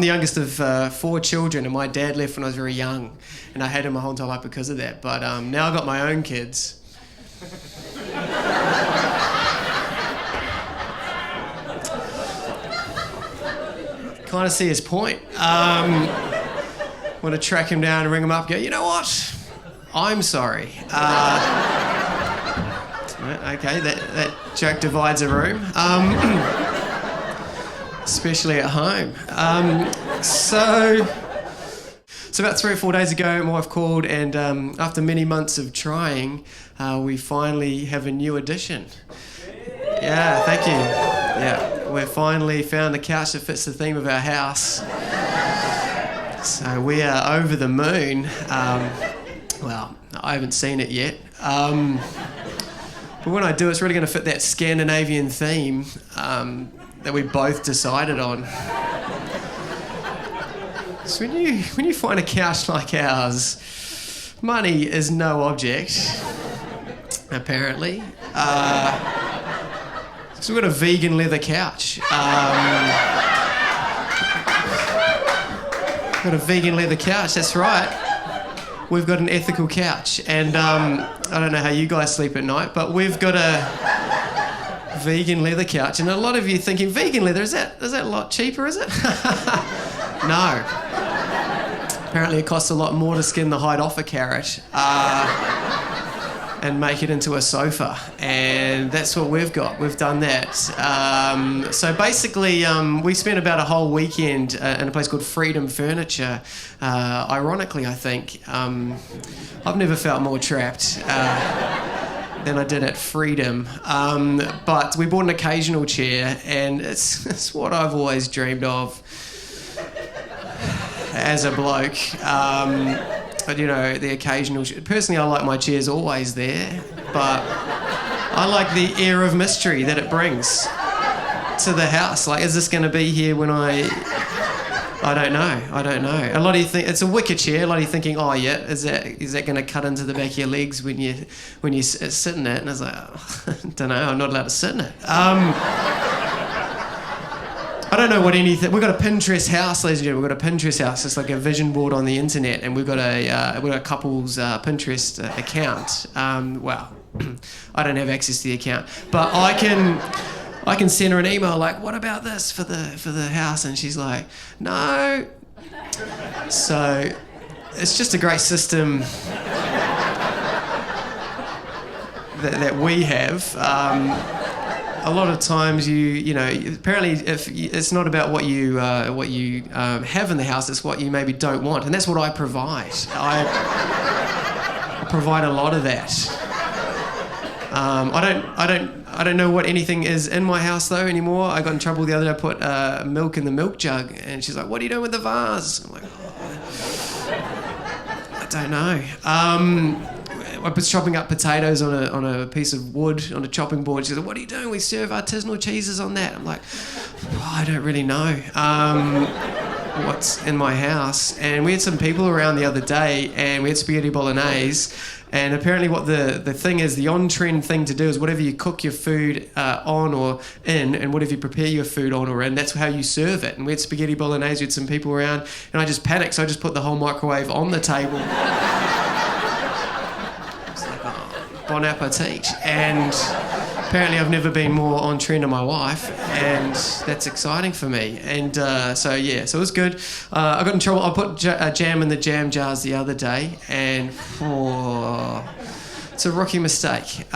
youngest of 4 children, and my dad left when I was very young, and I hated my whole entire life because of that. But now I've got my own kids. Kind of see his point. Want to track him down and ring him up and go, you know what? I'm sorry. Okay, that joke divides a room. Especially at home. So about 3 or 4 days ago, my wife called, and after many months of trying, we finally have a new addition. Yeah, thank you. Yeah, we've finally found a couch that fits the theme of our house. So we are over the moon. Well, I haven't seen it yet. But when I do, it's really going to fit that Scandinavian theme that we both decided on. So when you find a couch like ours, money is no object, apparently. So we've got a vegan leather couch. Got a vegan leather couch, that's right. We've got an ethical couch, and I don't know how you guys sleep at night, but we've got a vegan leather couch, and a lot of you thinking, vegan leather, is that a lot cheaper, is it? No. Apparently it costs a lot more to skin the hide off a carrot and make it into a sofa, and that's what we've got. We've done that. So basically, we spent about a whole weekend in a place called Freedom Furniture. Ironically, I think. I've never felt more trapped than I did at Freedom. But we bought an occasional chair, and it's what I've always dreamed of as a bloke. But, you know, the occasional... Personally, I like my chairs always there, but I like the air of mystery that it brings to the house. Like, is this going to be here when I don't know. A lot of you think... It's a wicker chair. A lot of you thinking, oh, yeah, is that going to cut into the back of your legs when you sit in it? And I was like, oh, I don't know, I'm not allowed to sit in it. I don't know what anything... We've got a Pinterest house, ladies and gentlemen. We've got a Pinterest house. It's like a vision board on the internet, and we've got a couple's Pinterest account. Well, I don't have access to the account, but I can send her an email like, "What about this for the house?" And she's like, "No." So it's just a great system that we have. A lot of times, you know, apparently, if it's not about what you have in the house, it's what you maybe don't want, and that's what I provide. I provide a lot of that. I don't know what anything is in my house though anymore. I got in trouble the other day. I put milk in the milk jug, and she's like, "What are you doing with the vase?" I'm like, "Oh, I don't know." I was chopping up potatoes on a piece of wood on a chopping board. She said, "What are you doing? We serve artisanal cheeses on that." I'm like, oh, I don't really know what's in my house. And we had some people around the other day, and we had spaghetti bolognese. And apparently what the thing is, the on-trend thing to do is whatever you cook your food on or in, and whatever you prepare your food on or in, that's how you serve it. And we had spaghetti bolognese, we had some people around, and I just panicked, so I just put the whole microwave on the table. Bon appetit. And apparently I've never been more on trend than my wife, and that's exciting for me. And so it was good. I got in trouble. I put jam in the jam jars the other day, and it's a rookie mistake.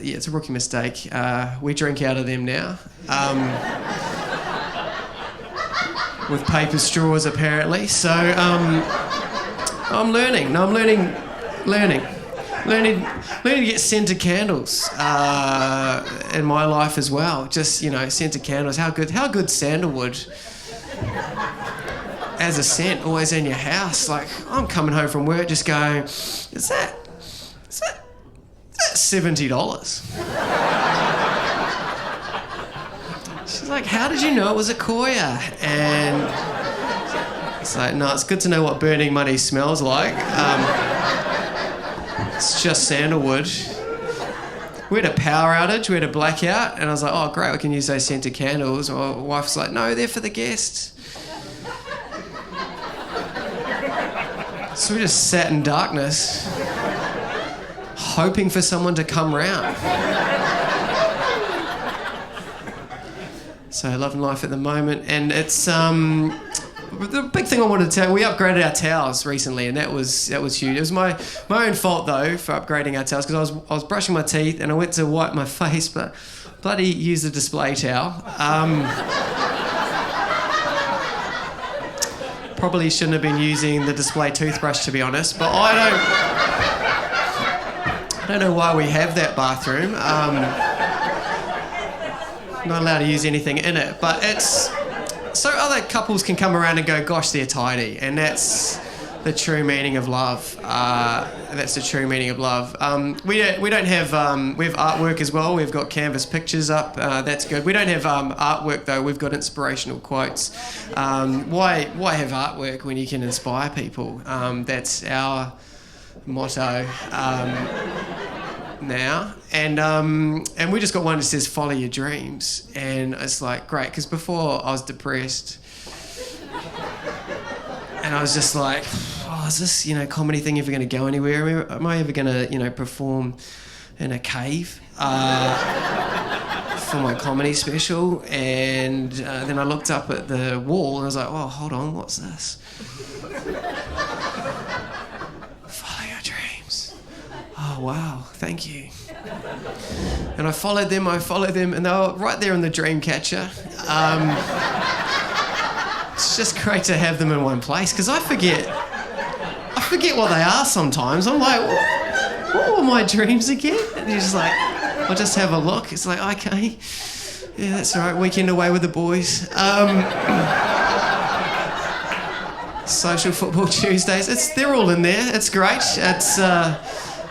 It's a rookie mistake. We drink out of them now. With paper straws, apparently. So I'm learning. No, I'm learning to get scented candles in my life as well. Just, you know, scented candles. How good sandalwood as a scent always in your house. Like, I'm coming home from work just going, is that $70? She's like, how did you know it was a Koya? And it's like, no, it's good to know what burning money smells like. It's just sandalwood. we had a power outage, we had a blackout, and I was like, oh, great, we can use those scented candles. My wife's like, no, they're for the guests. So we just sat in darkness, hoping for someone to come round. So loving life at the moment, and it's the big thing I wanted to tell. We upgraded our towels recently, and that was huge. It was my own fault though for upgrading our towels, because I was brushing my teeth and I went to wipe my face, but bloody used a display towel. Probably shouldn't have been using the display toothbrush, to be honest, but I don't know why we have that bathroom. Not allowed to use anything in it, but it's so other couples can come around and go, gosh, they're tidy, and that's the true meaning of love. That's the true meaning of love. We don't have we have artwork as well. We've got canvas pictures up. That's good. We don't have artwork though. We've got inspirational quotes. Why have artwork when you can inspire people? That's our motto now. And we just got one that says follow your dreams, and it's like great, because before I was depressed and I was just like, oh, is this comedy thing ever going to go anywhere? Am I ever going to perform in a cave for my comedy special? And then I looked up at the wall and I was like, oh, hold on, what's this? Follow your dreams. Oh wow, thank you. And I followed them, and they were right there in the dream catcher. It's just great to have them in one place, because I forget what they are sometimes. I'm like, what were my dreams again? And you're just like, I'll just have a look. It's like, okay, yeah, that's all right, weekend away with the boys. Social football Tuesdays, they're all in there. It's great. It's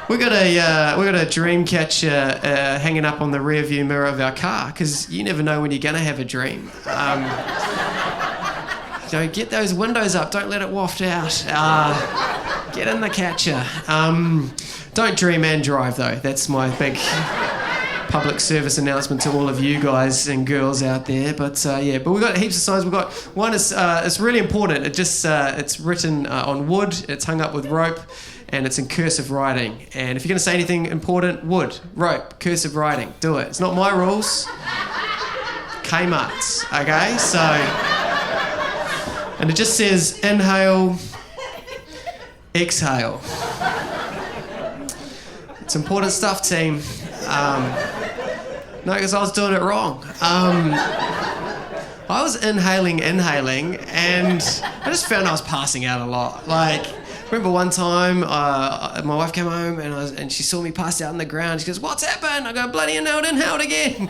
we got a dream catcher hanging up on the rear view mirror of our car, because you never know when you're going to have a dream. Get those windows up. Don't let it waft out. Get in the catcher. Don't dream and drive though. That's my big public service announcement to all of you guys and girls out there. But but we've got heaps of signs. We've got one. It's really important. It's written on wood. It's hung up with rope. And it's in cursive writing. And if you're going to say anything important, wood, rope, cursive writing, do it. It's not my rules. Kmart's, okay? So, and it just says inhale, exhale. It's important stuff, team. No, because I was doing it wrong. I was inhaling, and I just found I was passing out a lot. Like, remember one time, my wife came home and she saw me pass out on the ground. She goes, "What's happened?" I go, "Bloody inhaled again."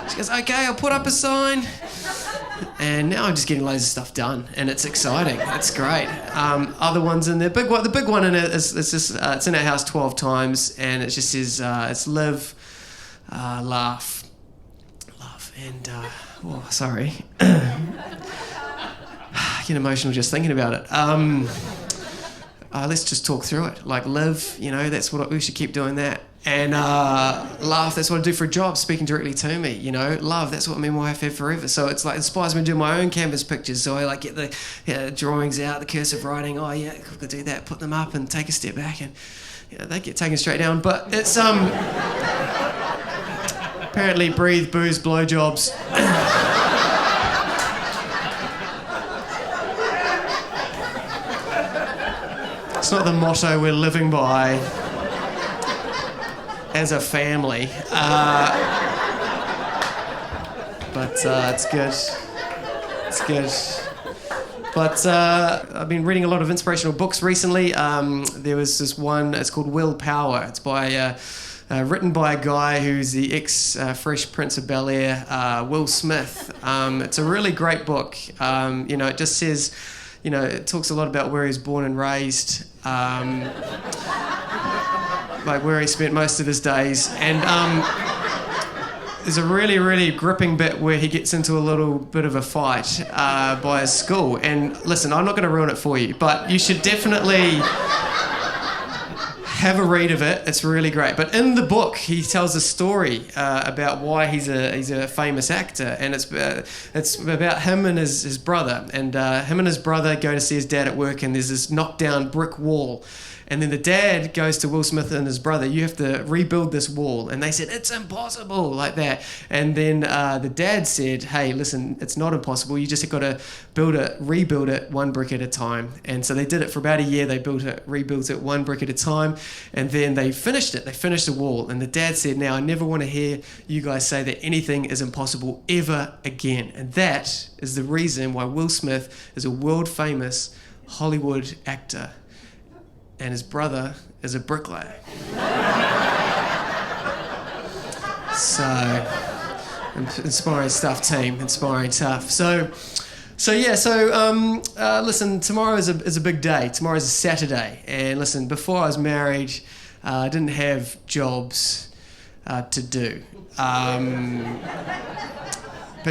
She goes, "Okay, I'll put up a sign." And now I'm just getting loads of stuff done, and it's exciting. It's great. Other ones in there. The big one in it is just it's in our house 12 times, and it just says it's live, laugh, love, and sorry, I get emotional just thinking about it. Let's just talk through it. Like live, that's what we should keep doing that. And laugh, that's what I do for a job, speaking directly to me, Love, that's what me and my wife have forever. So it's like inspires me to do my own canvas pictures. So I like get the drawings out, the cursive writing. Oh yeah, I've got to do that, put them up and take a step back, and they get taken straight down. But it's apparently breathe, booze, blowjobs. It's not the motto we're living by as a family, but it's good. It's good. But I've been reading a lot of inspirational books recently. There was this one. It's called Willpower. It's by written by a guy who's the ex-Fresh Prince of Bel-Air, Will Smith. It's a really great book. It just says. It talks a lot about where he was born and raised, like where he spent most of his days. And there's a really, really gripping bit where he gets into a little bit of a fight by his school. And listen, I'm not going to ruin it for you, but you should definitely Have a read of it. It's really great. But in the book, he tells a story about why he's a famous actor, and it's about him and his brother. And him and his brother go to see his dad at work, and there's this knocked down brick wall. And then the dad goes to Will Smith and his brother, you have to rebuild this wall. And they said, it's impossible, like that. And then the dad said, hey, listen, it's not impossible. You just got to rebuild it one brick at a time. And so they did it for about a year. They rebuilt it one brick at a time. And then they finished it. They finished the wall. And the dad said, now, I never want to hear you guys say that anything is impossible ever again. And that is the reason why Will Smith is a world-famous Hollywood actor. And his brother is a bricklayer. So, inspiring stuff, team. Inspiring stuff. Listen, tomorrow is a big day. Tomorrow is a Saturday. And listen, before I was married, I didn't have jobs to do. But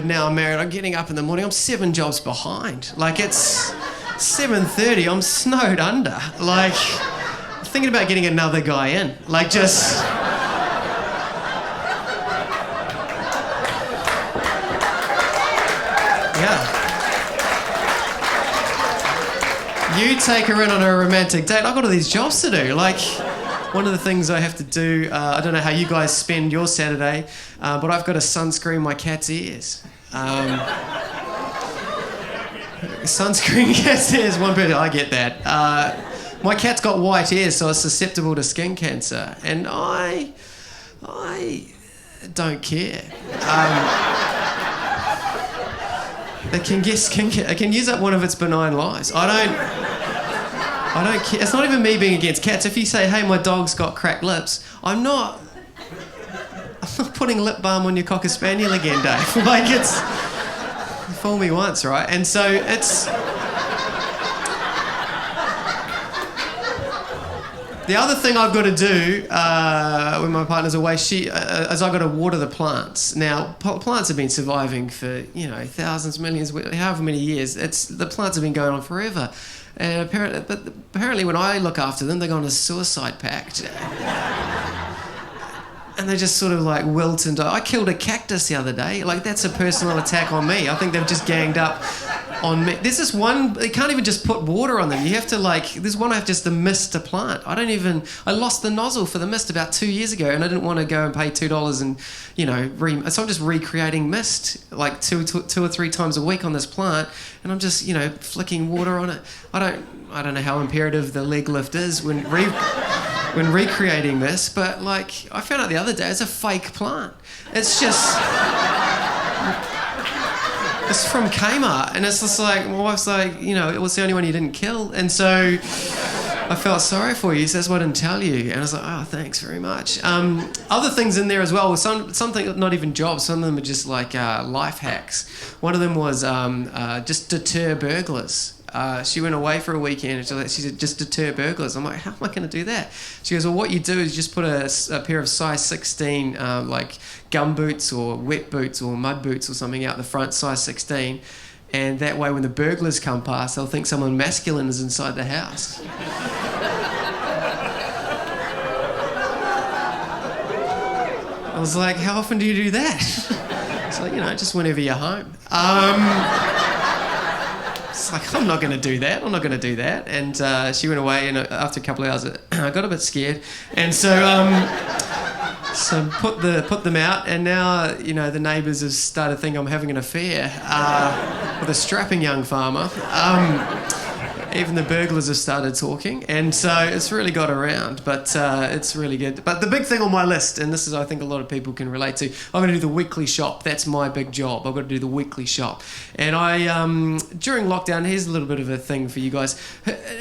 now I'm married, I'm getting up in the morning, I'm 7 jobs behind. Like, it's 7:30, I'm snowed under. Like, I'm thinking about getting another guy in. Like, just... Yeah. You take her in on a romantic date. I've got all these jobs to do. Like, one of the things I have to do, I don't know how you guys spend your Saturday, but I've got to sunscreen my cat's ears. Sunscreen cat's ears, one person, I get that. My cat's got white ears, so it's susceptible to skin cancer, and I don't care. It can get skin cancer. It can use up one of its benign lives. I don't care. It's not even me being against cats. If you say, hey, my dog's got cracked lips, I'm not putting lip balm on your Cocker Spaniel again, Dave. Like, it's... Fool me once, right? And so it's... The other thing I've got to do when my partner's away, is I've got to water the plants. Now, plants have been surviving for, thousands, millions, however many years. The plants have been going on forever. And apparently when I look after them, they go on a suicide pact. And they just sort of like wilt and die. I killed a cactus the other day. Like, that's a personal attack on me. I think they've just ganged up on me. There's this one, they can't even just put water on them. You have to there's one I have just the mist to plant. I lost the nozzle for the mist about 2 years ago, and I didn't want to go and pay $2 and, so I'm just recreating mist like two or three times a week on this plant, and I'm just, flicking water on it. I don't know how imperative the leg lift is when recreating this, but like I found out the other day, it's a fake plant. It's just, it's from Kmart, and it's just like, my wife's like, it was the only one you didn't kill, and so I felt sorry for you. He says, well, I didn't tell you, and I was like, oh, thanks very much. Other things in there as well, something not even jobs. Some of them are just like life hacks. One of them was just deter burglars. She went away for a weekend and she said, just deter burglars. I'm like, how am I going to do that? She goes, well, what you do is just put a pair of size 16 like gum boots or wet boots or mud boots or something out the front, size 16, and that way when the burglars come past, they'll think someone masculine is inside the house. I was like, how often do you do that? It's like, just whenever you're home. It's like, I'm not going to do that. And she went away, and after a couple of hours, I got a bit scared. And so put them out, and now, the neighbours have started thinking I'm having an affair with a strapping young farmer. Even the burglars have started talking, and so it's really got around, but it's really good. But the big thing on my list, and this is, I think a lot of people can relate to, I'm going to do the weekly shop. That's my big job. I've got to do the weekly shop. And during lockdown, here's a little bit of a thing for you guys.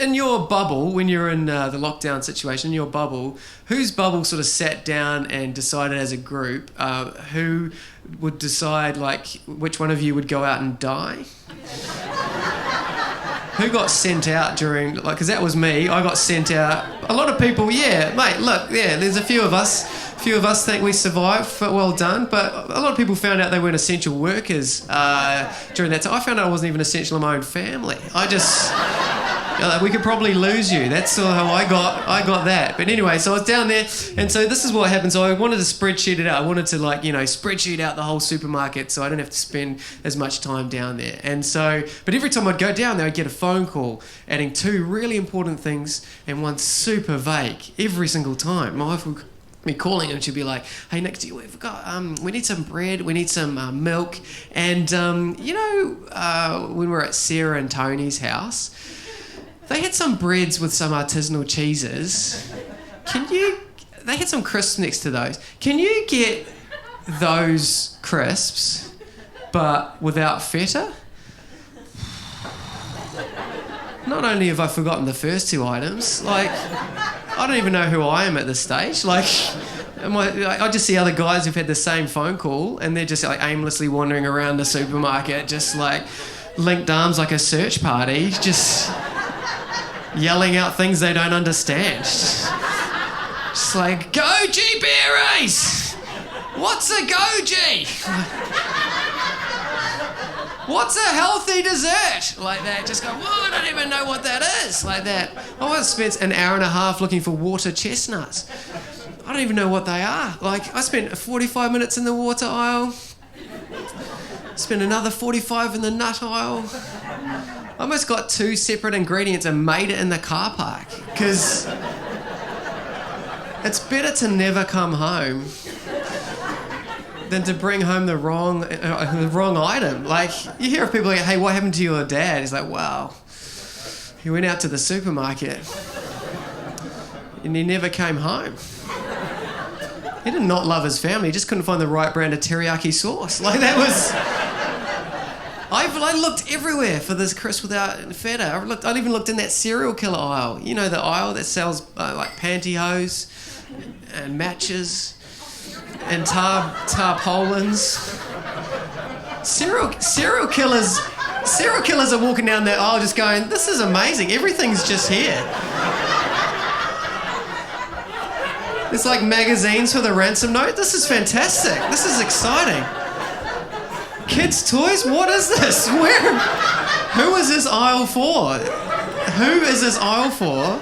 In your bubble, when you're in the lockdown situation, in your bubble, whose bubble sort of sat down and decided as a group who would decide, like, which one of you would go out and die? Who got sent out during, because that was me, I got sent out. A lot of people, mate, look, there's a few of us think we survived, well done, but a lot of people found out they weren't essential workers during that time. I found out I wasn't even essential in my own family. I We could probably lose you. That's sort of how I got that. But anyway, so I was down there, and so this is what happened. So I wanted to spreadsheet it out. I wanted to spreadsheet out the whole supermarket so I didn't have to spend as much time down there. And so, but every time I'd go down there, I'd get a phone call adding 2 really important things and 1 super vague every single time. My wife would me calling and she'd be like, "Hey Nick, we need some bread, we need some milk, and when we were at Sarah and Tony's house, they had some breads with some artisanal cheeses. They had some crisps next to those. Can you get those crisps, but without feta?" Not only have I forgotten the first 2 items, I don't even know who I am at this stage. I just see other guys who've had the same phone call and they're just aimlessly wandering around the supermarket, just linked arms like a search party, just yelling out things they don't understand. Just goji berries! What's a goji? What's a healthy dessert? Like that. Just go, I don't even know what that is. Like that. I once spent an hour and a half looking for water chestnuts. I don't even know what they are. I spent 45 minutes in the water aisle. Spent another 45 in the nut aisle. I almost got 2 separate ingredients and made it in the car park. Because it's better to never come home than to bring home the wrong item. You hear of people "Hey, what happened to your dad?" He's like, "Wow, he went out to the supermarket and he never came home. He did not love his family. He just couldn't find the right brand of teriyaki sauce." That was... I looked everywhere for this crisp without feta. I even looked in that serial killer aisle. You know, the aisle that sells pantyhose and matches and tarpaulins. Serial killers are walking down that aisle just going, "This is amazing. Everything's just here." It's like magazines for the ransom note. This is fantastic. This is exciting. Kids' toys? What is this? Who is this aisle for? Who is this aisle for?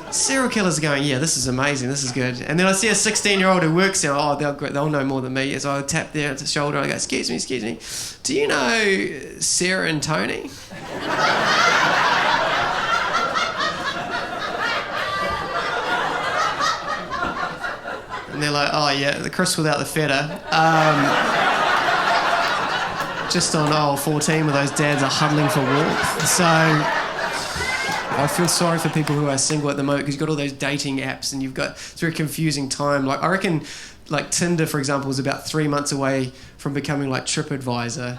Serial killers are going, "Yeah, this is amazing, this is good." And then I see a 16-year-old who works there. They'll know more than me. So I tap their shoulder and I go, excuse me. "Do you know Sarah and Tony?" And they're like, "Oh yeah, the crisp without the feta. Just on aisle 14 where those dads are huddling for warmth." So I feel sorry for people who are single at the moment because you've got all those dating apps and it's a very confusing time. I reckon Tinder, for example, is about 3 months away from becoming like TripAdvisor.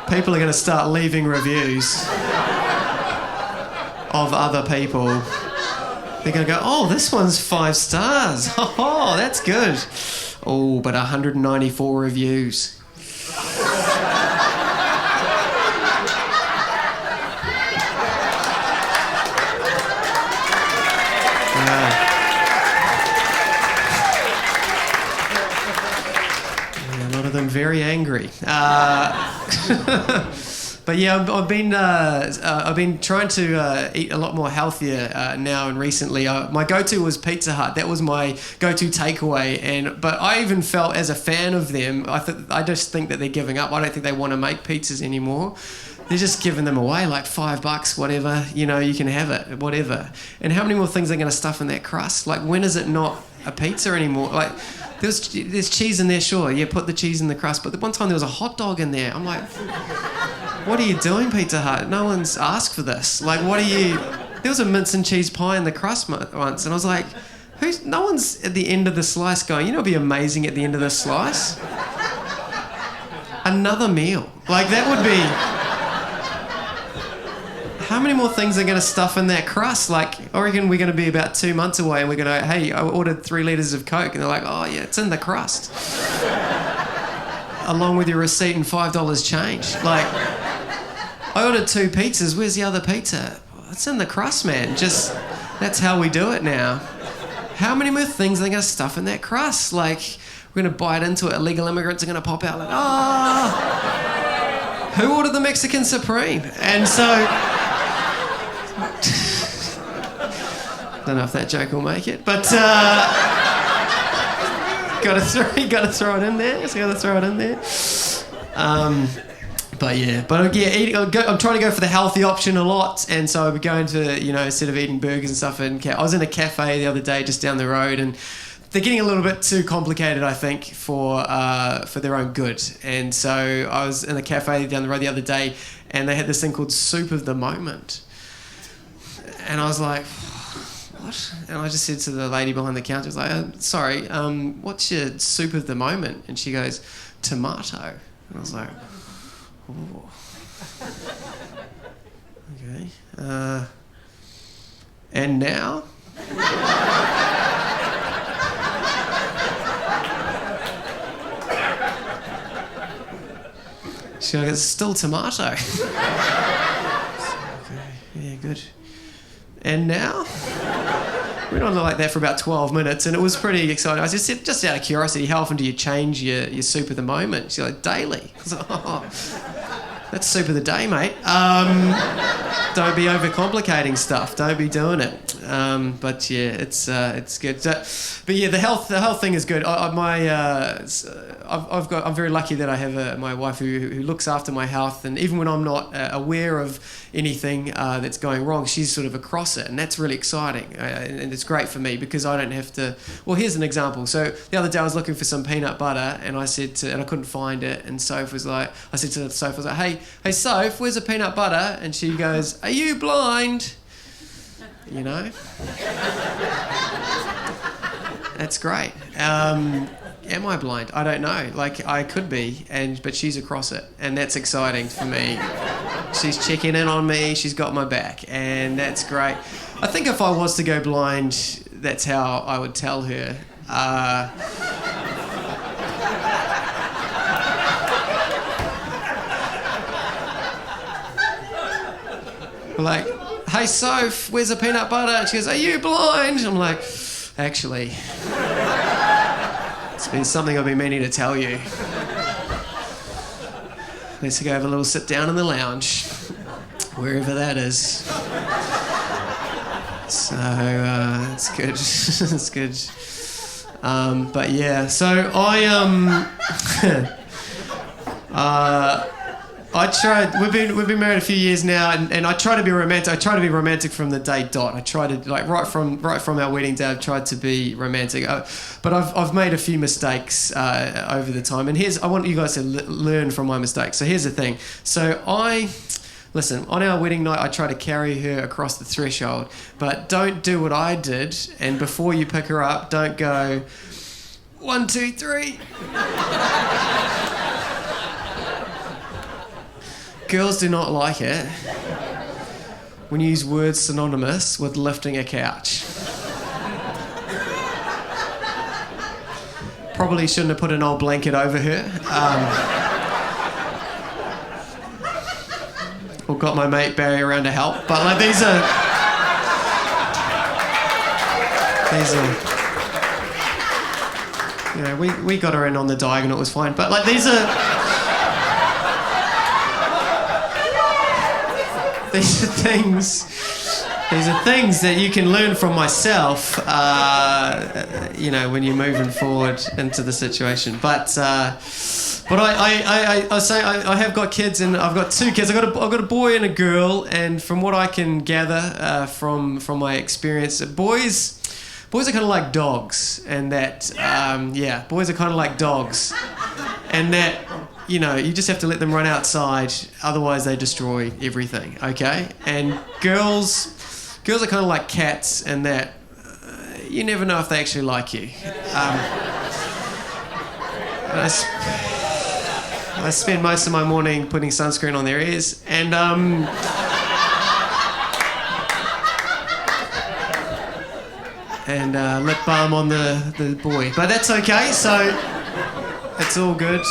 People are going to start leaving reviews of other people. They're going to go, "Oh, this one's 5 stars. Oh, that's good. Oh, but 194 reviews." A lot of them very angry. But yeah, I've been trying to eat a lot more healthier now and recently. My go-to was Pizza Hut. That was my go-to takeaway. But I even felt as a fan of them, I just think that they're giving up. I don't think they want to make pizzas anymore. They're just giving them away, $5, whatever. You can have it, whatever. And how many more things are going to stuff in that crust? When is it not a pizza anymore? There's cheese in there, sure. Yeah, put the cheese in the crust. But the one time there was a hot dog in there. I'm like, what are you doing, Pizza Hut? No one's asked for this. What are you... There was a mince and cheese pie in the crust once, and I was like, no one's at the end of the slice going, it'd be amazing at the end of this slice? Another meal. That would be... How many more things are going to stuff in that crust? I reckon we're going to be about 2 months away and we're going to, "Hey, I ordered 3 litres of Coke." And they're like, "Oh, yeah, it's in the crust." Along with your receipt and $5 change. I ordered 2 pizzas. Where's the other pizza? It's in the crust, man. That's how we do it now. How many more things are they going to stuff in that crust? We're going to bite into it. Illegal immigrants are going to pop out who ordered the Mexican Supreme? And so, don't know if that joke will make it, but gotta throw it in there. Just gotta throw it in there. But yeah, I'm trying to go for the healthy option a lot, and so I'll be going to, instead of eating burgers and stuff, I was in a cafe the other day just down the road, and they're getting a little bit too complicated, I think, for their own good. And so I was in a cafe down the road the other day, and they had this thing called Soup of the Moment, and I was like, what? And I just said to the lady behind the counter, I was like, sorry, what's your soup of the moment? And she goes, tomato. And I was like, oh. Okay. And now? She goes, it's still tomato. Okay, yeah, good. And now? We went on like that for about 12 minutes, and it was pretty exciting. I just said, just out of curiosity, how often do you change your soup of the moment? She's like, daily. I was like, oh, that's soup of the day, mate. Don't be overcomplicating stuff. Don't be doing it. But yeah, it's good. But yeah, the health thing is good. I'm very lucky that I have my wife who looks after my health, and even when I'm not aware of anything that's going wrong, she's sort of across it, and that's really exciting. And it's great for me because I don't have to. Well, here's an example. So the other day I was looking for some peanut butter, and I couldn't find it, and Soph was like, I said to Soph, I was like, hey Soph, where's the peanut butter? And she goes, are you blind? That's great. Am I blind? I don't know. Like, I could be, but she's across it, and that's exciting for me. She's checking in on me, she's got my back, and that's great. I think if I was to go blind, that's how I would tell her. Like, hey Soph, where's the peanut butter? And she goes, are you blind? I'm like, actually, it's been something I've been meaning to tell you. Let's go have a little sit down in the lounge, wherever that is. So, it's good. It's good. But yeah, so I tried. We've been married a few years now, and I try to be romantic. I try to be romantic from the day dot. I try to right from our wedding day. I've tried to be romantic, but I've made a few mistakes over the time. And I want you guys to learn from my mistakes. So here's the thing. So listen, on our wedding night, I try to carry her across the threshold, but don't do what I did. And before you pick her up, don't go 1, 2, 3. Girls do not like it when you use words synonymous with lifting a couch. Probably shouldn't have put an old blanket over her. Or got my mate Barry around to help. But like these are we got her in on the diagonal, it was fine. But like these are things that you can learn from myself, when you're moving forward into the situation. But I say I have got kids, and I've got 2 kids. I've got a boy and a girl, and from what I can gather from my experience, boys are kind of like dogs, and that boys are kind of like dogs, and that. You just have to let them run outside, otherwise they destroy everything, okay? And girls are kind of like cats, and that you never know if they actually like you. I spend most of my morning putting sunscreen on their ears, and lip balm on the boy. But that's okay, so it's all good.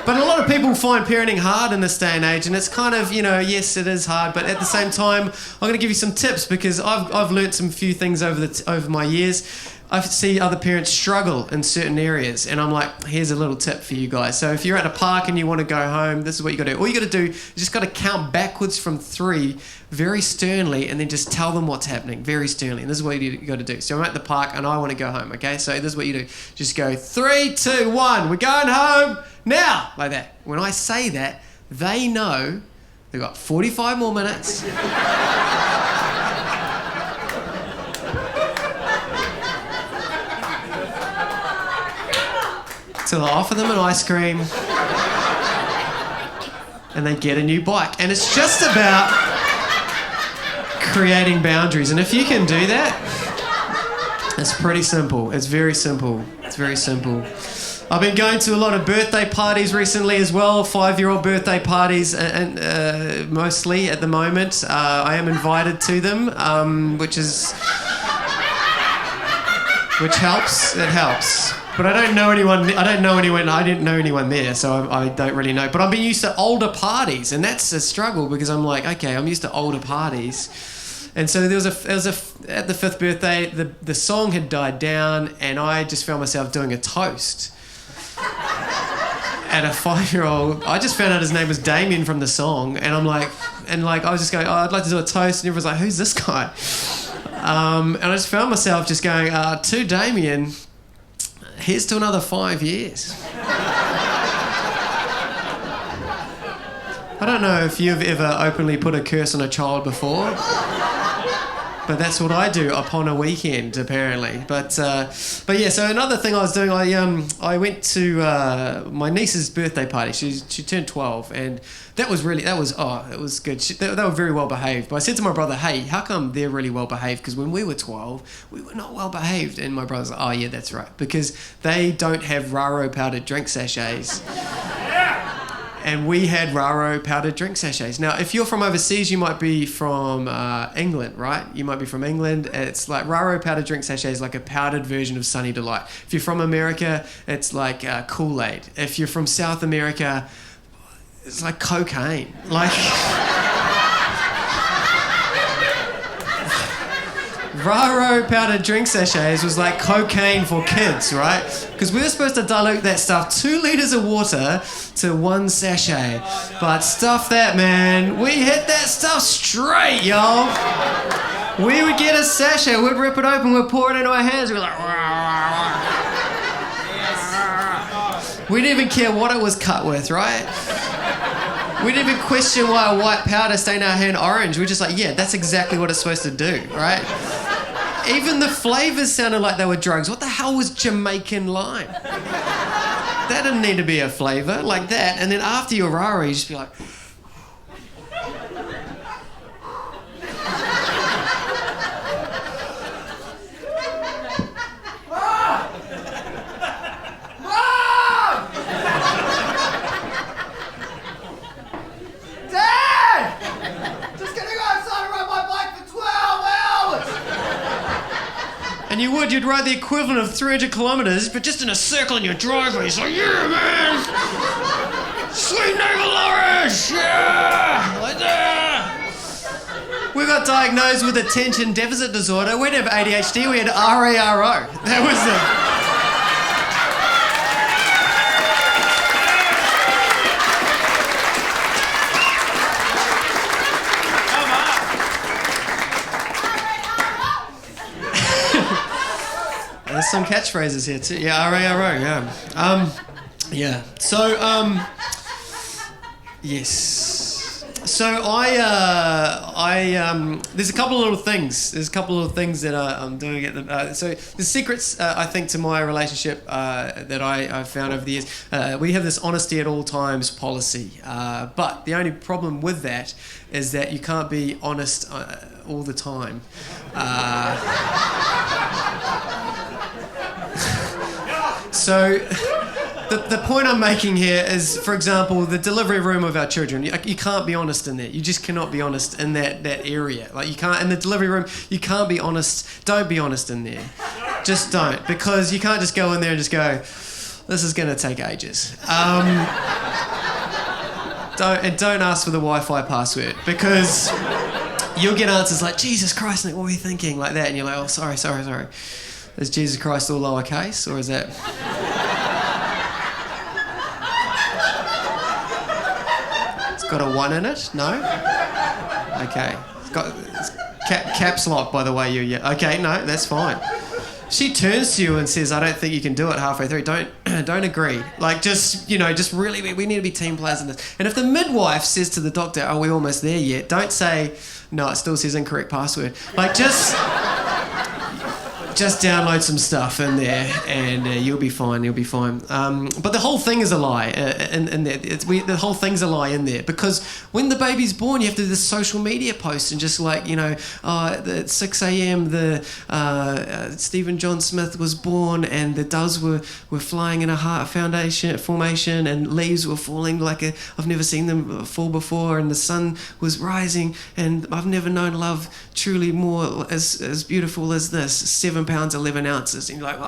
But a lot of people find parenting hard in this day and age, and it's kind of, yes, it is hard, but at the same time, I'm going to give you some tips because I've learnt some few things over my years. I see other parents struggle in certain areas, and I'm like, here's a little tip for you guys. So if you're at a park and you want to go home, this is what you got to do. All you got to do is just got to count backwards from 3 very sternly, and then just tell them what's happening very sternly. And this is what you got to do. So I'm at the park and I want to go home, okay? So this is what you do. Just go 3, 2, 1, we're going home now, like that. When I say that, they know they've got 45 more minutes. So I offer them an ice cream and they get a new bike. And it's just about creating boundaries. And if you can do that, it's pretty simple. It's very simple. It's very simple. I've been going to a lot of birthday parties recently as well, 5-year-old birthday parties, and mostly at the moment. I am invited to them, which helps. It helps. But I don't know anyone. I didn't know anyone there, so I don't really know. But I've been used to older parties, and that's a struggle because I'm like, okay, I'm used to older parties. And so there was at the 5th birthday, the song had died down, and I just found myself doing a toast. And a 5-year-old, I just found out his name was Damien from the song, and I'm like, I was just going, I'd like to do a toast, and everyone's like, who's this guy? And I just found myself just going, to Damien, here's to another 5 years. I don't know if you've ever openly put a curse on a child before, but that's what I do upon a weekend, apparently. But yeah. So another thing I was doing, I went to my niece's birthday party. She turned 12, and it was good. They were very well behaved. But I said to my brother, "Hey, how come they're really well behaved? Because when we were 12, we were not well behaved." And my brother's like, "Oh yeah, that's right. Because they don't have Raro powdered drink sachets." And we had Raro powdered drink sachets. Now, if you're from overseas, you might be from England, right? You might be from England. It's like Raro powdered drink sachet is like a powdered version of Sunny Delight. If you're from America, it's like Kool-Aid. If you're from South America, it's like cocaine. Like... Raro powdered drink sachets was like cocaine for kids, right? Because we were supposed to dilute that stuff 2 litres of water to 1 sachet. But stuff that, man. We hit that stuff straight, y'all. We would get a sachet, we'd rip it open, we'd pour it into our hands, we'd be like... We didn't even care what it was cut with, right? We didn't even question why a white powder stained our hand orange. We're just like, yeah, that's exactly what it's supposed to do, right? Even the flavours sounded like they were drugs. What the hell was Jamaican lime? That didn't need to be a flavour like that. And then after your Raro, you just be like... And you'd ride the equivalent of 300 kilometres, but just in a circle in your driveway. It's like, yeah, man! Sweet navel orange! Yeah! Like that! We got diagnosed with attention deficit disorder. We didn't have ADHD, we had RARO. That was the... There's some catchphrases here too. Yeah, R-A-R-O, yeah. Yeah. So, yes. So there's a couple of little things. There's a couple of things that I'm doing at the... so the secrets, I think, to my relationship that I've found over the years, we have this honesty at all times policy. But the only problem with that is that you can't be honest all the time. So the point I'm making here is, for example, the delivery room of our children. You can't be honest in there. You just cannot be honest in that area. Like, you can't in the delivery room. You can't be honest. Don't be honest in there. Just don't, because you can't just go in there and just go, this is going to take ages. Don't ask for the Wi-Fi password, because you'll get answers like, Jesus Christ, Nate, what were you thinking? Like that, and you're like, oh, sorry. Is Jesus Christ all lowercase, or is that... It's got a 1 in it? No? Okay. It's caps lock, by the way. Yeah. Okay, no, that's fine. She turns to you and says, I don't think you can do it halfway through. Don't agree. Like, just really, we need to be team players in this. And if the midwife says to the doctor, are we almost there yet? Don't say, no, it still says incorrect password. Like, just download some stuff in there and you'll be fine. But the whole thing is a lie in there. The whole thing's a lie in there, because when the baby's born, you have to do this social media post and just like, at 6 a.m. Stephen John Smith was born and the doves were flying in a heart formation and leaves were falling like I've never seen them fall before, and the sun was rising, and I've never known love truly more as beautiful as this. 7 pounds 11 ounces, and you're like,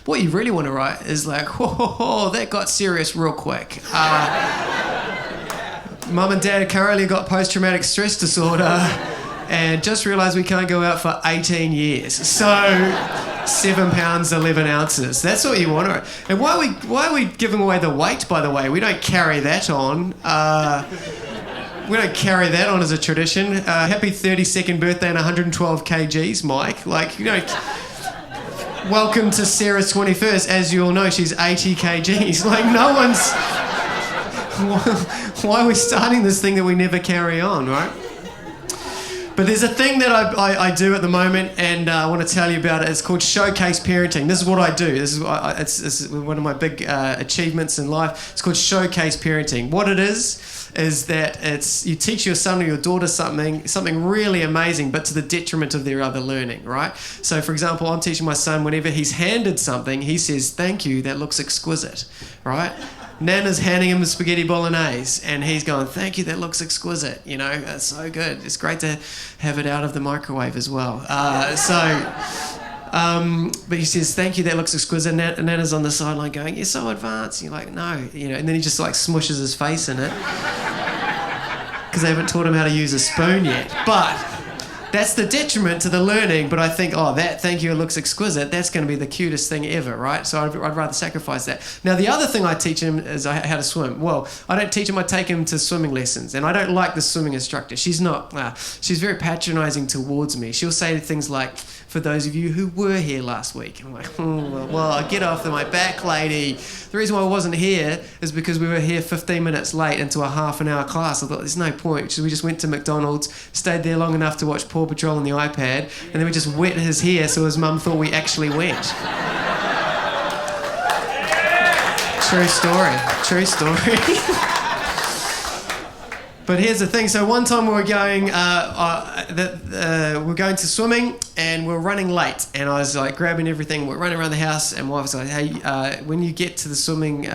what you really want to write is like, that got serious real quick. Mum and Dad currently got post-traumatic stress disorder and just realised we can't go out for 18 years. So 7 pounds 11 ounces. That's what you want to write. And why are we giving away the weight, by the way? We don't carry that on. We don't carry that on as a tradition. Happy 32nd birthday and 112 kgs, Mike. Like, welcome to Sarah's 21st. As you all know, she's 80 kgs. Like, no one's... Why are we starting this thing that we never carry on, right? But there's a thing that I do at the moment, and I want to tell you about it. It's called showcase parenting. This is what I do. It's one of my big achievements in life. It's called showcase parenting. What it is that you teach your son or your daughter something really amazing, but to the detriment of their other learning, right? So, for example, I'm teaching my son, whenever he's handed something, he says, "Thank you, that looks exquisite," right? Nana's handing him the spaghetti bolognese and he's going, "Thank you, that looks exquisite." It's so good. It's great to have it out of the microwave as well. But he says, "Thank you, that looks exquisite." And Nana's on the sideline going, "You're so advanced." And you're like, "No," and then he just like smushes his face in it because they haven't taught him how to use a spoon yet. But that's the detriment to the learning. But I think, "Thank you, it looks exquisite," that's going to be the cutest thing ever, right? So I'd rather sacrifice that. Now, the other thing I teach him is how to swim. Well, I don't teach him, I take him to swimming lessons. And I don't like the swimming instructor. She's very patronising towards me. She'll say things like, "For those of you who were here last week." I'm like, well, get off my back, lady. The reason why I wasn't here is because we were here 15 minutes late into a half an hour class. I thought there's no point. So we just went to McDonald's, stayed there long enough to watch Paw Patrol on the iPad, and then we just wet his hair so his mum thought we actually went. True story. But here's the thing. So one time we were going to swimming and we were running late. And I was like grabbing everything. We're running around the house and my wife was like, "Hey, when you get to the swimming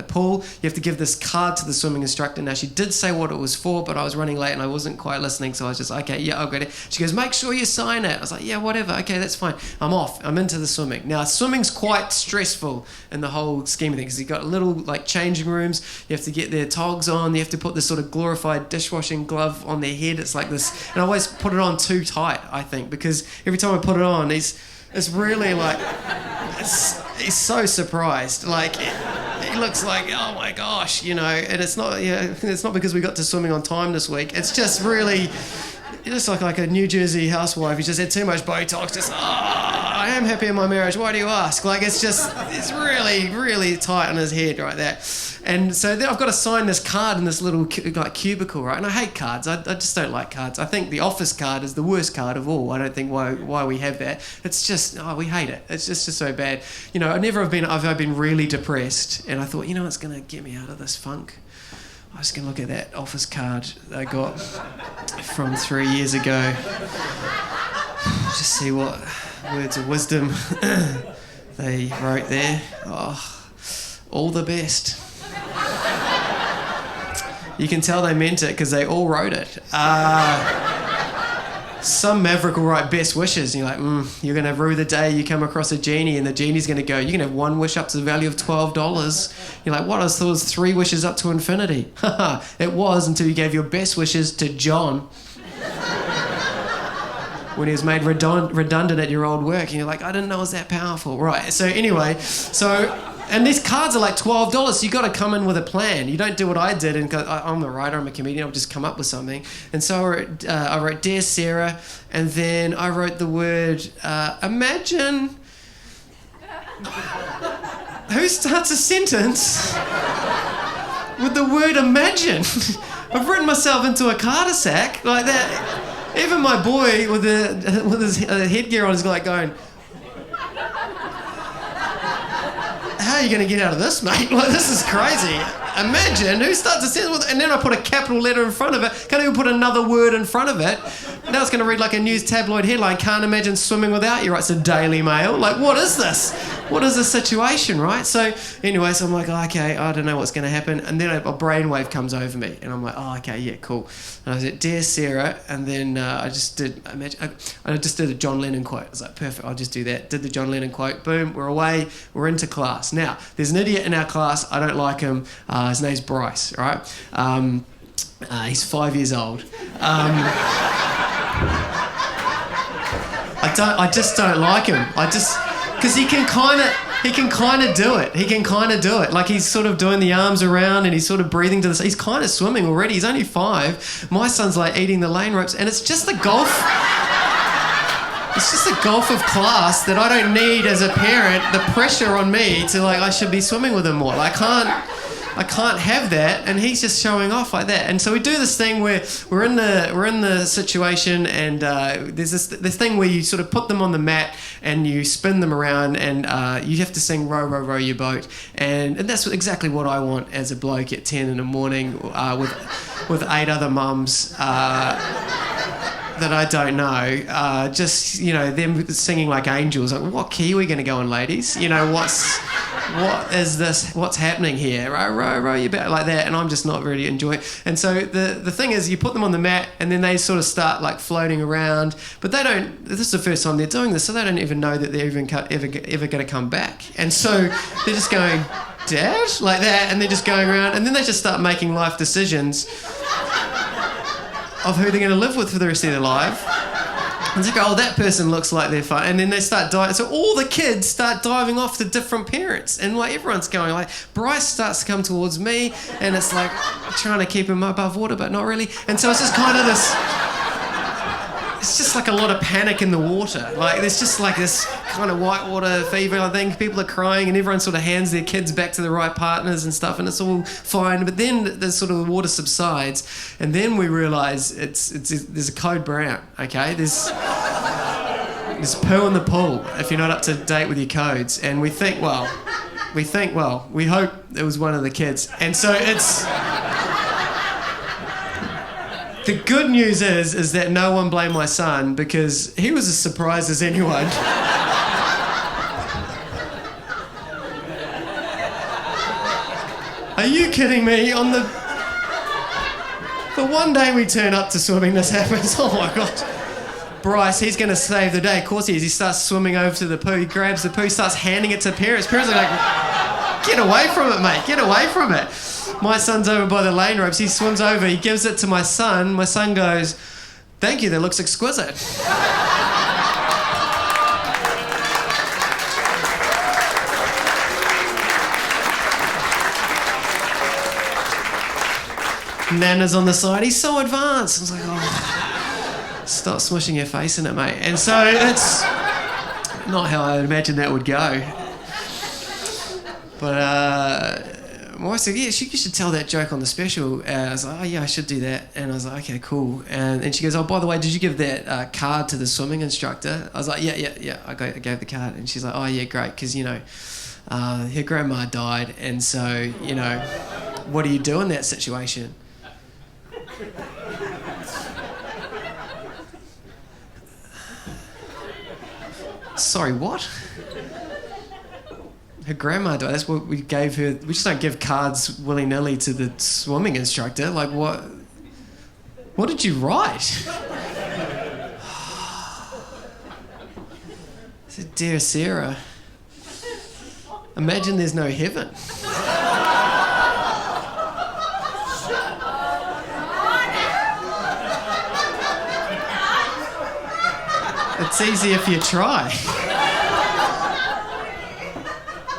pool, you have to give this card to the swimming instructor." Now, she did say what it was for, but I was running late and I wasn't quite listening. So I was just, "Okay, yeah, I'll get it." She goes, "Make sure you sign it." I was like, "Yeah, whatever. Okay, that's fine." I'm off. I'm into the swimming. Now, swimming's quite stressful in the whole scheme of things. You've got little like changing rooms. You have to get their togs on. You have to put this sort of glorified dishwashing glove on their head. It's like this, and I always put it on too tight, I think, because every time I put it on, it's really like, he's so surprised. Like, he looks like, "Oh my gosh," and it's not because we got to swimming on time this week. It's just really, he looks like a New Jersey housewife who just had too much Botox. Just, "I am happy in my marriage. Why do you ask?" Like, it's really, really tight on his head right there. And so then I've got to sign this card in this little cubicle, right? And I hate cards. I just don't like cards. I think the office card is the worst card of all. I don't think why we have that. It's just, we hate it. It's just so bad. I've been really depressed, and I thought, what's going to get me out of this funk? I was going to look at that office card I got from 3 years ago. Just see what words of wisdom they wrote there. All the best. You can tell they meant it because they all wrote it. Some maverick will write best wishes, and you're like, you're going to rue the day you come across a genie, and the genie's going to go, "You can have one wish up to the value of $12. You're like, "What? I thought it was 3 wishes up to infinity." It was until you gave your best wishes to John. when he was made redundant at your old work, and you're like, I didn't know it was that powerful. Right, so anyway, and these cards are like $12, so you got to come in with a plan. You don't do what I did and go, I'm a writer, I'm a comedian, I'll just come up with something. And so I wrote Dear Sarah, and then I wrote the word imagine. Who starts a sentence with the word imagine? I've written myself into a cul-de-sac like that. Even my boy with his headgear on is like going, how are you going to get out of this, mate? Like, this is crazy. Imagine, who starts a sentence with... And then I put a capital letter in front of it. Can't even put another word in front of it. Now it's going to read like a news tabloid headline. Can't imagine swimming without you, writes the Daily Mail. Like, what is this? What is this situation, right? So anyway, so I'm like, oh, okay, I don't know what's going to happen. And then a brainwave comes over me. And I'm like, oh, okay, yeah, cool. And I was like, Dear Sarah. And then I just did a John Lennon quote. I was like, perfect, I'll just do that. Did the John Lennon quote. Boom, we're away. We're into class. Now, there's an idiot in our class. I don't like him. His name's Bryce, right? He's 5 years old. I just don't like him. Because he can kind of do it. He can kind of do it. Like, he's sort of doing the arms around and he's sort of breathing to the... He's kind of swimming already. He's only 5. My son's like eating the lane ropes, and it's just the golf... It's just a golf of class that I don't need as a parent, the pressure on me to, like, I should be swimming with him more. Like, I can't have that, and he's just showing off like that. And so we do this thing where we're in the situation, and there's this thing where you sort of put them on the mat and you spin them around, and you have to sing "Row, row, row your boat," and that's exactly what I want as a bloke at 10 in the morning with 8 other mums. That I don't know, just, you know, them singing like angels. Like, what key are we going to go in, ladies? You know, what is this? What's happening here? Row, row, row your boat, like that. And I'm just not really enjoying it. And so the thing is, you put them on the mat, and then they sort of start like floating around. But they don't. This is the first time they're doing this, so they don't even know that they're even ever going to come back. And so they're just going, Dad, like that, and they're just going around, and then they just start making life decisions of who they're going to live with for the rest of their life. And they go, oh, that person looks like they're fun. And then they start diving. So all the kids start diving off to different parents. And like everyone's going, like, Bryce starts to come towards me, and it's like trying to keep him above water, but not really. And so it's just kind of this... It's just like a lot of panic in the water. Like, there's just like this kind of whitewater fever. I think people are crying, and everyone sort of hands their kids back to the right partners and stuff, and it's all fine. But then the sort of the water subsides, and then we realise there's a code brown. Okay, there's poo in the pool if you're not up to date with your codes, and we think, we hope it was one of the kids, and so it's. The good news is that no one blamed my son, because he was as surprised as anyone. Are you kidding me? The one day we turn up to swimming, this happens. Oh my God. Bryce, he's going to save the day. Of course he is. He starts swimming over to the poo. He grabs the poo. He starts handing it to parents. Parents are like, get away from it, mate. Get away from it. My son's over by the lane ropes. He swims over. He gives it to my son. My son goes, thank you, that looks exquisite. Nana's on the side. He's so advanced. I was like, oh, stop smushing your face in it, mate. And so that's not how I imagined that would go. But my wife said, yeah, you should tell that joke on the special. I was like, oh yeah, I should do that. And I was like, okay, cool. And she goes, oh, by the way, did you give that card to the swimming instructor? I was like, yeah. I gave the card. And she's like, oh yeah, great, because, you know, her grandma died, and so, you know, what do you do in that situation? Sorry, what? Her grandma died. That's what we gave her. We just don't give cards willy-nilly to the swimming instructor. Like, what? What did you write? I said, Dear Sarah, imagine there's no heaven. It's easy if you try.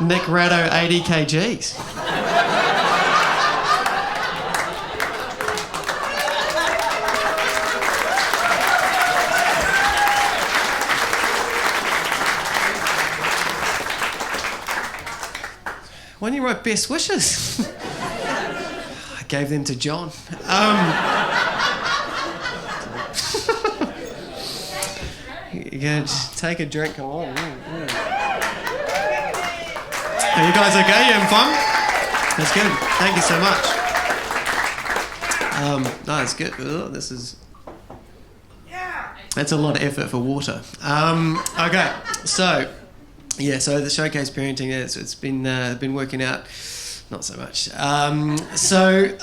Nick Rado, 80 kgs. Why didn't you write best wishes? I gave them to John. You can take a drink, come on. Are you guys okay? You having fun? That's good. Thank you so much. No, that's good. This is... That's a lot of effort for water. Okay, so... Yeah, so the showcase parenting, it's been working out, not so much. So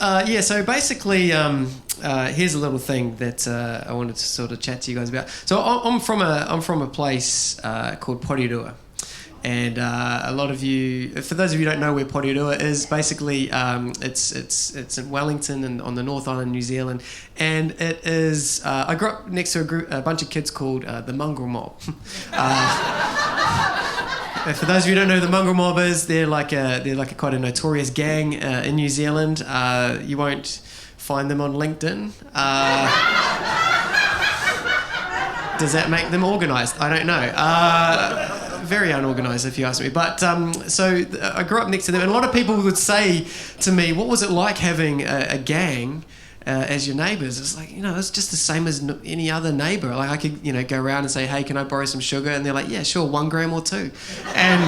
basically, here's a little thing that I wanted to sort of chat to you guys about. So I'm from a place called Porirua, and a lot of you, for those of you who don't know where Porirua is, basically it's in Wellington and on the North Island, New Zealand, and it is. I grew up next to a bunch of kids called the Mongrel Mob. For those of you who don't know who the Mongrel Mob is, they're like quite a notorious gang in New Zealand. You won't find them on LinkedIn. Does that make them organised? I don't know. Very unorganised, if you ask me. But so I grew up next to them, and a lot of people would say to me, "What was it like having a gang as your neighbours?" It's like, it's just the same as any other neighbour. Like I could, go around and say, "Hey, can I borrow some sugar?" And they're like, "Yeah, sure, 1 gram or 2." And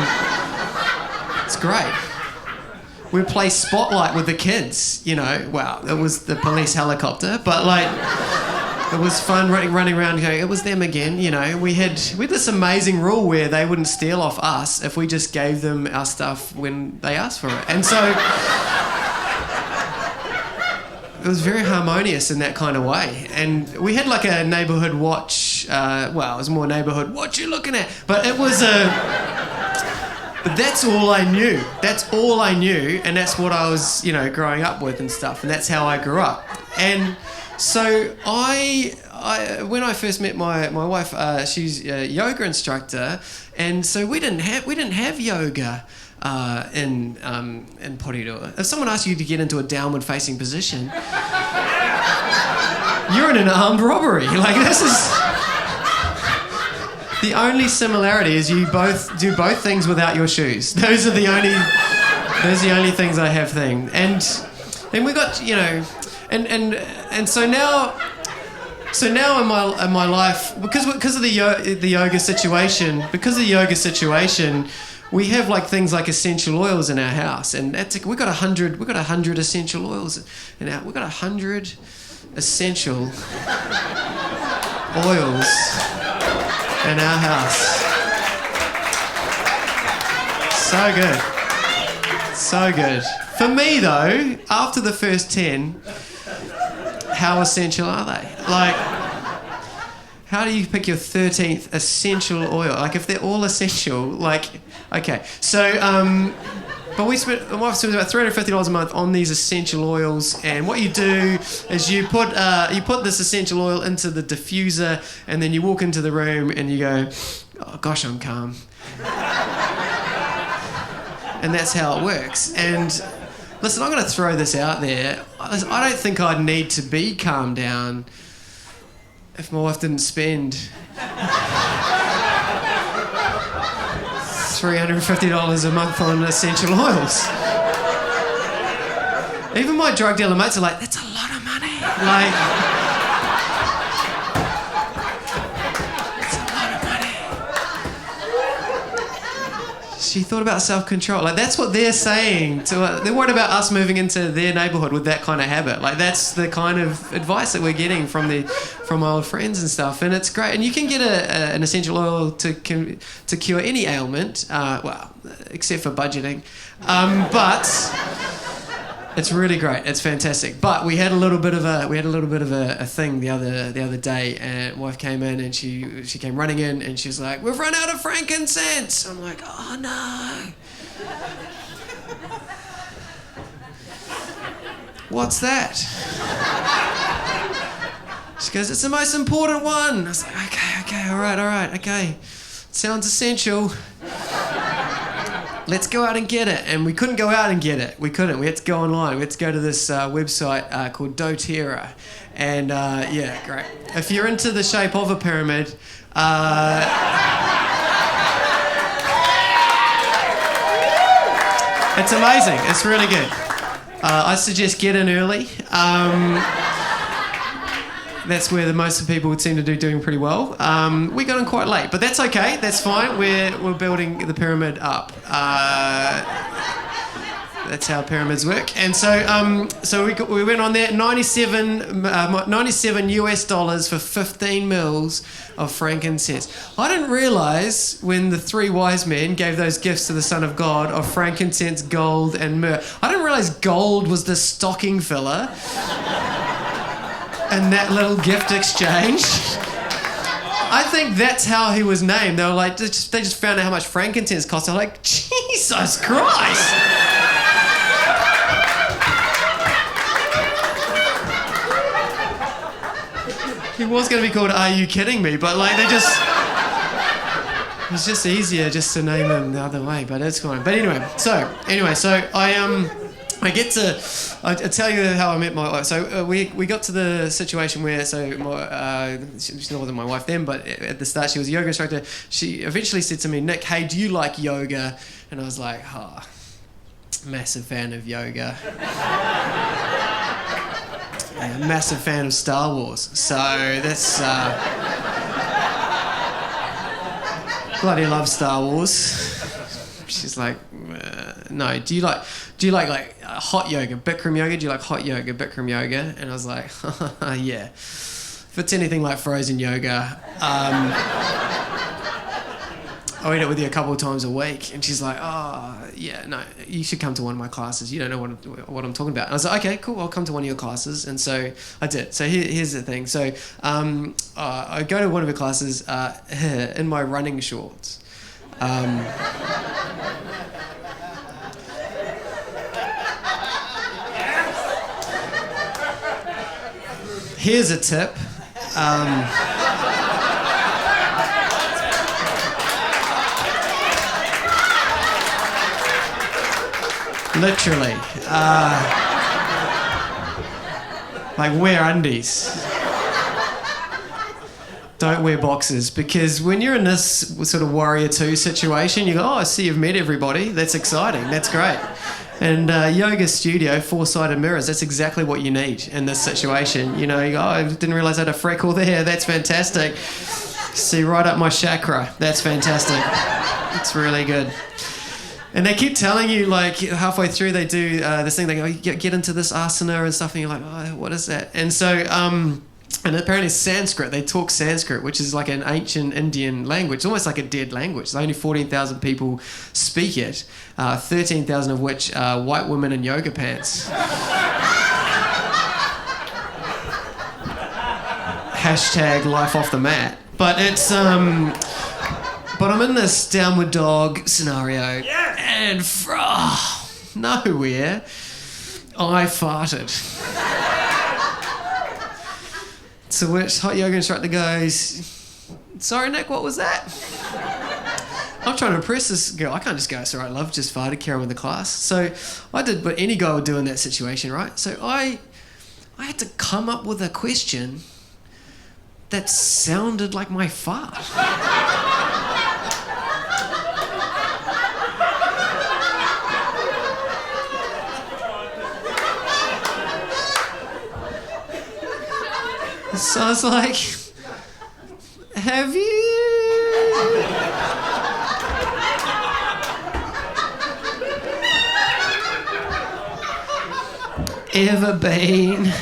it's great. We play Spotlight with the kids, Well, it was the police helicopter, but it was fun running around going, it was them again, We had this amazing rule where they wouldn't steal off us if we just gave them our stuff when they asked for it. And so... It was very harmonious in that kind of way. And we had like a neighbourhood watch. It was more neighbourhood, what you looking at? But it was But that's all I knew. That's all I knew. And that's what I was, growing up with and stuff. And that's how I grew up. And so I when I first met my wife, she's a yoga instructor. And so we didn't have yoga. In Porirua. If someone asks you to get into a downward facing position, you're in an armed robbery. Like, this is... The only similarity is you both do both things without your shoes. Those are the only things I have thing. And then we got, and so now in my life, because of the yoga situation, we have things like essential oils in our house, and we got 100 essential oils in our. We got 100 essential oils in our house. So good. For me though, after the first 10, how essential are they? How do you pick your 13th essential oil? If they're all essential, okay. So, but my wife spends about $350 a month on these essential oils, and what you do is you put this essential oil into the diffuser, and then you walk into the room and you go, "Oh gosh, I'm calm," and that's how it works. And listen, I'm going to throw this out there. I don't think I'd need to be calmed down if my wife didn't spend $350 a month on essential oils. Even my drug dealer mates are like, "That's a lot of money." It's a lot of money. She thought about self-control. That's what they're saying to us. They're worried about us moving into their neighbourhood with that kind of habit. That's the kind of advice that we're getting from our old friends and stuff, and it's great. And you can get an essential oil to cure any ailment, except for budgeting, but it's really great. It's fantastic. But we had a little bit of a thing the other day, and wife came in and she came running in and she was like, "We've run out of frankincense." I'm like, "Oh no." "What's that?" She goes, "It's the most important one." I was like, okay. okay, all right, okay. Sounds essential. Let's go out and get it. And we couldn't go out and get it. We couldn't. We had to go online. We had to go to this website called doTERRA. And yeah, great. If you're into the shape of a pyramid, it's amazing. It's really good. I suggest get in early. That's where the most of the people would seem to be doing pretty well. We got in quite late, but that's okay. That's fine. We're building the pyramid up. That's how pyramids work. And so we went on there. 97 US dollars for 15 mils of frankincense. I didn't realise when the three wise men gave those gifts to the Son of God of frankincense, gold, and myrrh. I didn't realise gold was the stocking filler. And that little gift exchange. I think that's how he was named. They were like, they just found out how much frankincense cost. They're like, Jesus Christ! He was going to be called Are You Kidding Me? But like, it's just easier just to name him the other way, but it's fine. But anyway, so I get to... I tell you how I met my wife. So we got to the situation where, she's not my wife then, but at the start she was a yoga instructor. She eventually said to me, Nick, hey, do you like yoga? And I was like, massive fan of yoga. A massive fan of Star Wars. So that's... bloody love Star Wars. She's like, no, do you like hot yoga, Bikram yoga? Do you like hot yoga, Bikram yoga? And I was like, yeah. If it's anything like frozen yoga, I'll eat it with you a couple of times a week. And she's like, yeah, no, you should come to one of my classes. You don't know what I'm talking about. And I was like, okay, cool, I'll come to one of your classes. And so I did. So here's the thing. So I go to one of her classes in my running shorts. Here's a tip. Literally. Like wear undies. Don't wear boxers, because when you're in this sort of Warrior 2 situation, you go, I see you've met everybody. That's exciting. That's great. And yoga studio, four-sided mirrors, that's exactly what you need in this situation. You know, you go, I didn't realise I had a freckle there. That's fantastic. See right up my chakra. That's fantastic. It's really good. And they keep telling you, like, halfway through they do this thing, they go, get into this asana and stuff, and you're like, what is that? And so... and apparently Sanskrit, they talk Sanskrit, which is like an ancient Indian language. It's almost like a dead language. Only 14,000 people speak it, 13,000 of which are white women in yoga pants. Hashtag life off the mat. But it's... but I'm in this downward dog scenario, and nowhere, I farted. To which hot yoga instructor goes, sorry Nick, what was that? I'm trying to impress this girl. I can't just go, it's all right, love, just farted, carry on with the class. So I did what any guy would do in that situation, right? So I had to come up with a question that sounded like my fart. So I was like, have you ever been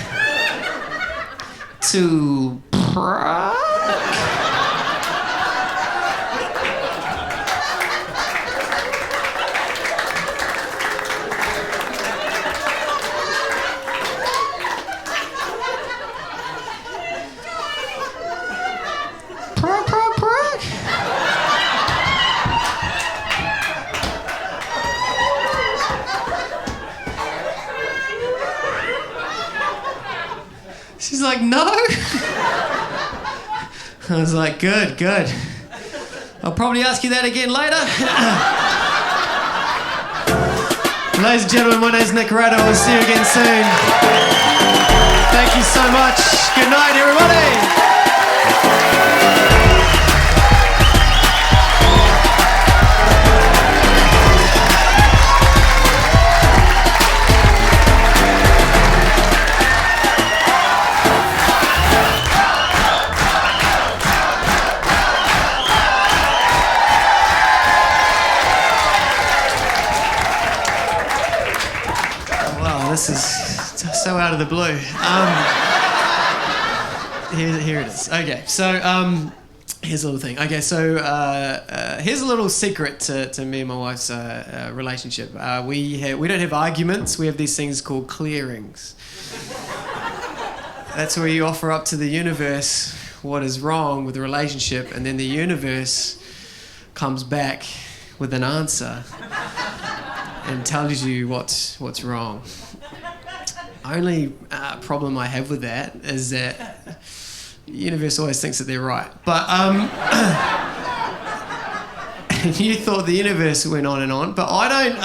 to Prague? She's like, no. I was like, good. I'll probably ask you that again later. Ladies and gentlemen, my name's Nick Rado. I'll see you again soon. Thank you so much. Good night, everybody. This is so out of the blue. Here it is. Okay, so here's a little thing. Okay, so here's a little secret to me and my wife's relationship. We don't have arguments. We have these things called clearings. That's where you offer up to the universe what is wrong with the relationship, and then the universe comes back with an answer and tells you what's wrong. Only problem I have with that is that the universe always thinks that they're right. But you thought the universe went on and on, but I don't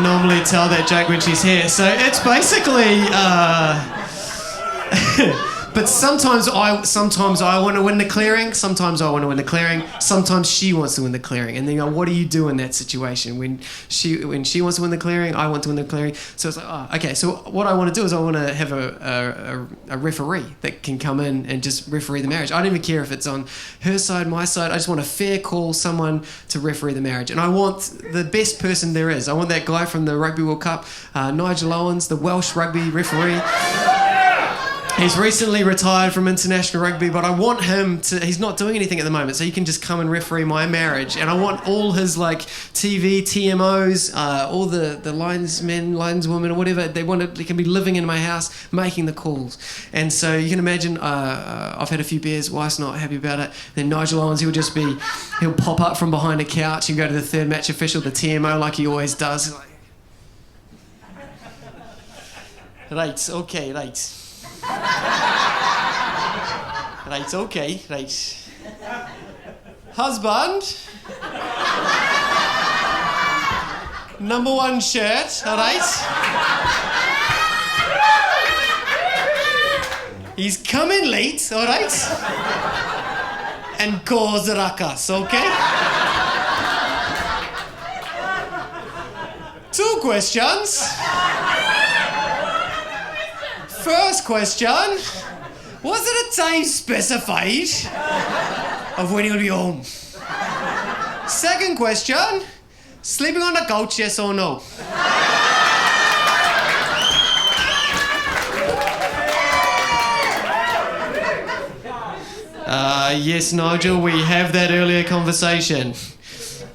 normally tell that joke when she's here. So it's basically. But sometimes I want to win the clearing. Sometimes I want to win the clearing. Sometimes she wants to win the clearing. And then what do you do in that situation? When she wants to win the clearing, I want to win the clearing. So it's like, oh, okay. So what I want to do is I want to have a referee that can come in and just referee the marriage. I don't even care if it's on her side, my side. I just want a fair call, someone to referee the marriage. And I want the best person there is. I want that guy from the Rugby World Cup, Nigel Owens, the Welsh rugby referee. He's recently retired from international rugby, but I want him to... He's not doing anything at the moment, so he can just come and referee my marriage. And I want all his, TV, TMOs, all the linesmen, lineswomen, or whatever, they can be living in my house, making the calls. And so you can imagine, I've had a few beers, wife's not happy about it. Then Nigel Owens, he'll pop up from behind a couch and go to the third match official, the TMO, like he always does. He's like, right, okay, right. Right, okay, right. Husband. Number 1 shirt, alright? He's coming late, alright? And cause ruckus, okay? 2 questions. First question, was it a time specified of when he'll be home? Second question, sleeping on the couch, yes or no? Yes, Nigel, we have that earlier conversation.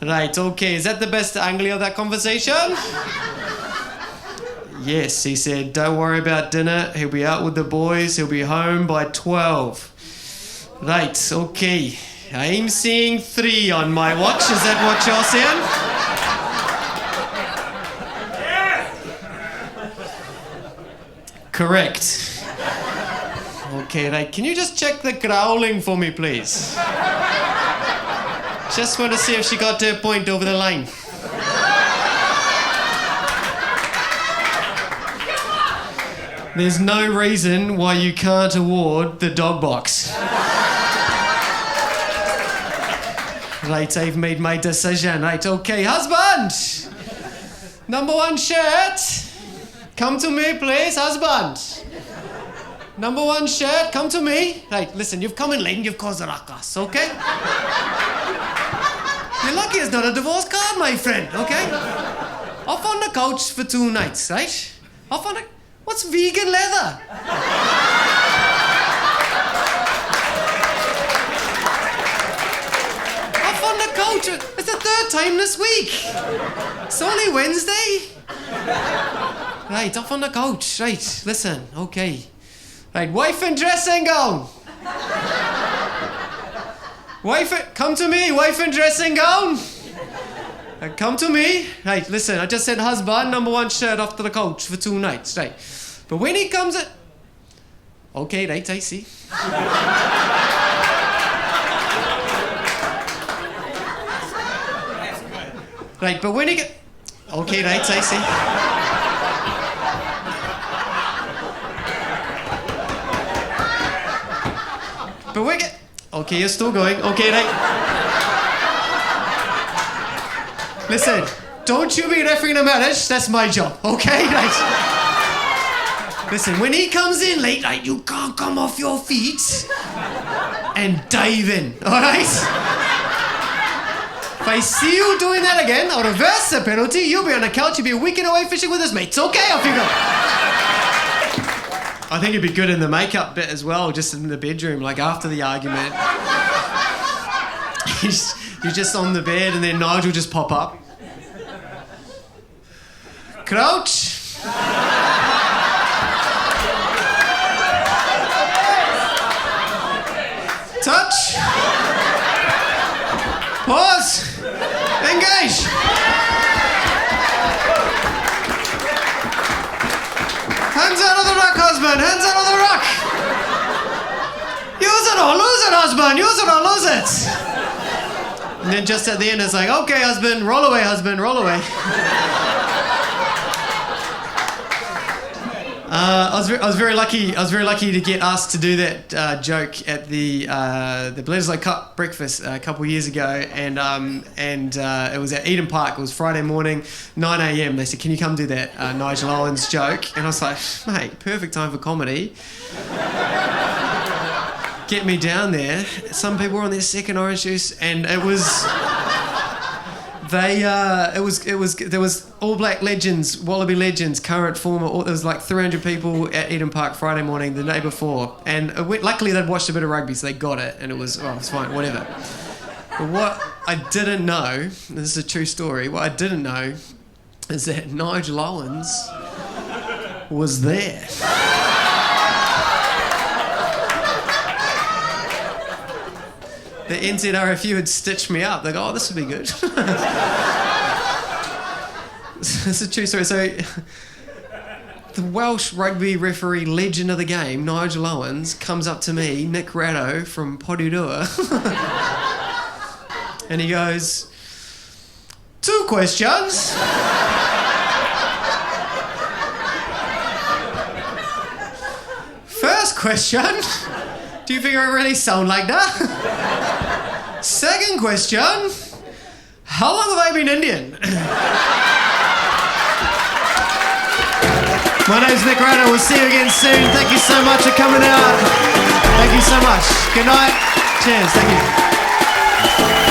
Right, okay, is that the best angle of that conversation? Yes, he said, don't worry about dinner. He'll be out with the boys. He'll be home by 12. Right, okay. I'm seeing 3 on my watch. Is that what you're saying? Correct. Okay, right. Can you just check the growling for me, please? Just want to see if she got her point over the line. There's no reason why you can't award the dog box. Right, I've made my decision. Right, okay, husband! Number 1 shirt. Come to me, please, husband. Number 1 shirt, come to me. Right, listen, you've come in late and you've caused a ruckus, okay? You're lucky it's not a divorce card, my friend, okay? Off on the couch for 2 nights, right? Off on the... What's vegan leather? Off on the couch. It's the 3rd time this week. It's only Wednesday. Right, off on the couch. Right, listen, okay. Right, wife in dressing gown. Come to me, wife in dressing gown. Come to me. Right, listen, I just said husband, number 1 shirt off to the couch for 2 nights, right. But when he comes in... Okay, right, I see. Right, but when he get... Okay, right, I see. But we get... Okay, you're still going. Okay, right. Listen, don't you be refereeing a marriage. That's my job, okay? Right. Listen, when he comes in late, right, you can't come off your feet and dive in, all right? If I see you doing that again, I'll reverse the penalty. You'll be on the couch. You'll be a weekend away fishing with his mates. Okay, off you go. I think it'd be good in the makeup bit as well, just in the bedroom, like after the argument. You're just on the bed and then Nigel just pop up. Crouch. Touch. Pause. Engage. Hands out of the rock, husband. Hands out of the rock. Use it or lose it, husband. Use it or lose it. And then just at the end, it's like, okay, husband, roll away, I was very lucky to get asked to do that joke at the Bledisloe Cup breakfast a couple of years ago, and it was at Eden Park. It was Friday morning, 9 a.m. They said, "Can you come do that Nigel Owens joke?" And I was like, "Mate, perfect time for comedy." Get me down there. Some people were on their second orange juice, and it was. There was All Black legends, Wallaby legends, current, former. There was like 300 people at Eden Park Friday morning the day before, and luckily they'd watched a bit of rugby, so they got it, and it was it's fine, whatever. But what I didn't know, and this is a true story. What I didn't know is that Nigel Owens was there. The NZRFU had stitched me up. They go, "Oh, this would be good." It's a true story. So, the Welsh rugby referee legend of the game, Nigel Owens, comes up to me, Nick Rado from Porirua, and he goes, "2 questions. First question, do you think I really sound like that? Second question, how long have I been Indian?" My name's Nick Rado. We'll see you again soon. Thank you so much for coming out. Thank you so much. Good night. Cheers. Thank you.